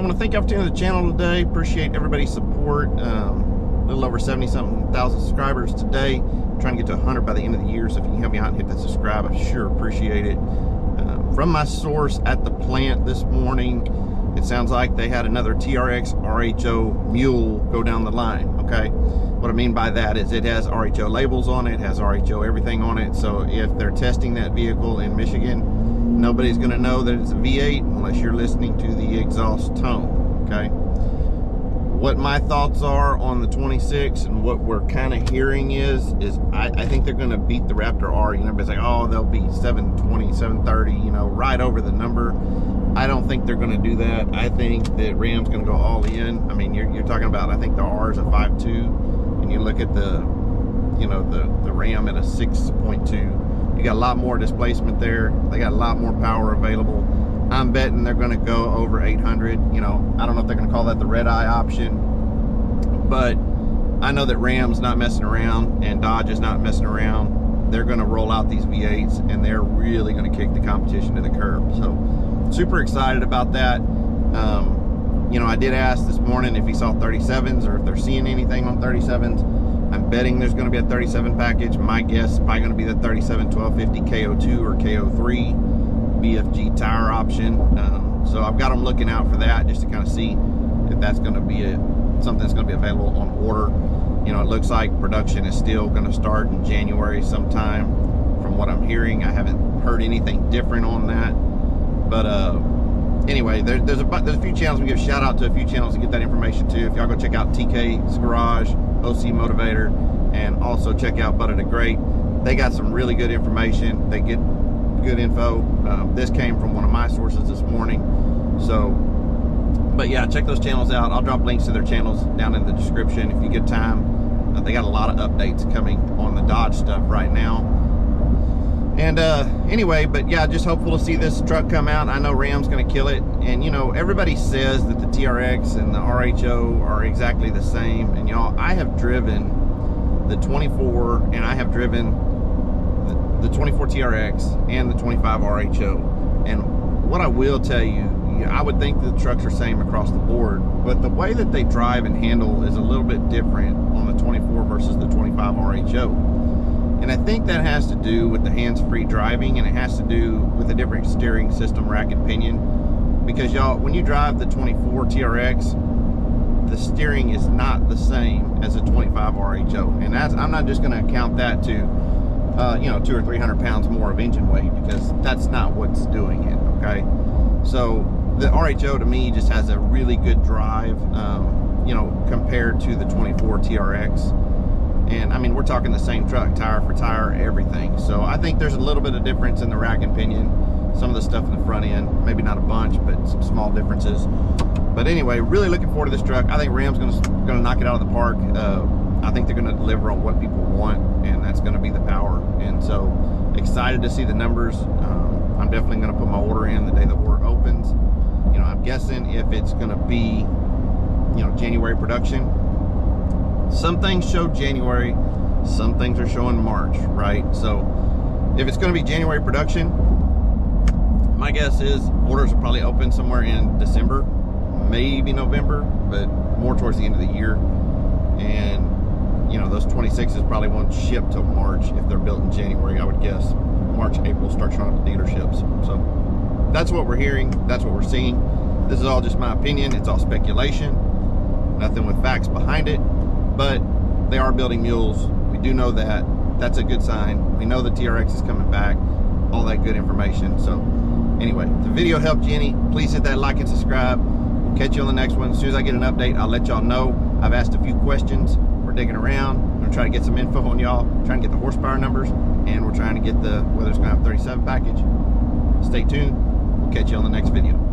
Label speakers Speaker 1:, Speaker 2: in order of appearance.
Speaker 1: want to thank y'all for tuning to the channel today. Appreciate everybody's support. A little over 70-something thousand subscribers today. I'm trying to get to 100 by the end of the year, so if you can help me out and hit that subscribe, I sure appreciate it. From my source at the plant this morning, it sounds like they had another TRX RHO mule go down the line, okay? What I mean by that is it has RHO labels on it, has RHO everything on it, so if they're testing that vehicle in Michigan, nobody's gonna know that it's a V8 unless you're listening to the exhaust tone, okay? What my thoughts are on the 26 and what we're kind of hearing is I think they're gonna beat the Raptor R. You know, everybody's like, oh, they'll be 720, 730, you know, right over the number. I don't think they're gonna do that. I think that Ram's gonna go all in. I mean, you're talking about, I think the R is a 5.2, and you look at the, you know, the Ram at a 6.2. You got a lot more displacement there. They got a lot more power available. I'm betting they're gonna go over 800. You know, I don't know if they're gonna call that the red eye option, but I know that Ram's not messing around and Dodge is not messing around. They're gonna roll out these V8s and they're really gonna kick the competition to the curb. So super excited about that. You know, I did ask this morning if he saw 37s or if they're seeing anything on 37s. I'm betting there's going to be a 37 package. My guess is probably going to be the 37 1250 KO2 or KO3 BFG tire option. So I've got them looking out for that just to kind of see if that's going to be something that's going to be available on order. You know, it looks like production is still going to start in January sometime from what I'm hearing. I haven't heard anything different on that. But anyway, there's a few channels. We give a shout out to a few channels to get that information too. If y'all go check out TK's Garage, OC Motivator, and also check out Butter the Great. They got some really good information. They get good info. This came from one of my sources this morning. So, but yeah, check those channels out. I'll drop links to their channels down in the description if you get time. They got a lot of updates coming on the Dodge stuff right now. And anyway, but yeah, just hopeful to see this truck come out. I know Ram's gonna kill it, and you know, everybody says that the TRX and the RHO are exactly the same, and y'all, I have driven the 24 and I have driven the 24 TRX and the 25 RHO, and what I will tell you, I would think the trucks are same across the board, but the way that they drive and handle is a little bit different on the 24 versus the 25 RHO. And I think that has to do with the hands-free driving, and it has to do with a different steering system, rack and pinion. Because y'all, when you drive the 24 TRX, the steering is not the same as the 25 RHO. And that's, I'm not just gonna count that to, you know, 200 or 300 pounds more of engine weight, because that's not what's doing it, okay? So the RHO to me just has a really good drive, you know, compared to the 24 TRX. And I mean, we're talking the same truck, tire for tire, everything. So I think there's a little bit of difference in the rack and pinion, some of the stuff in the front end, maybe not a bunch, but some small differences. But anyway, really looking forward to this truck. I think Ram's gonna knock it out of the park. I think they're gonna deliver on what people want, and that's gonna be the power. And so excited to see the numbers. I'm definitely gonna put my order in the day the order opens. You know, I'm guessing if it's gonna be, you know, January production. Some things show January, some things are showing March, right? So if it's going to be January production, my guess is orders will probably open somewhere in December, maybe November, but more towards the end of the year. And you know, those 26s probably won't ship till March if they're built in January. I would guess March, April start showing up at dealerships. So that's what we're hearing, that's what we're seeing. This is all just my opinion, it's all speculation, nothing with facts behind it. But they are building mules. We do know that. That's a good sign. We know the TRX is coming back. All that good information. So anyway, if the video helped you any, please hit that like and subscribe. We'll catch you on the next one. As soon as I get an update, I'll let y'all know. I've asked a few questions. We're digging around. I'm gonna try to get some info on y'all. Trying to get the horsepower numbers, and we're trying to get the whether it's gonna have 37 package. Stay tuned. We'll catch you on the next video.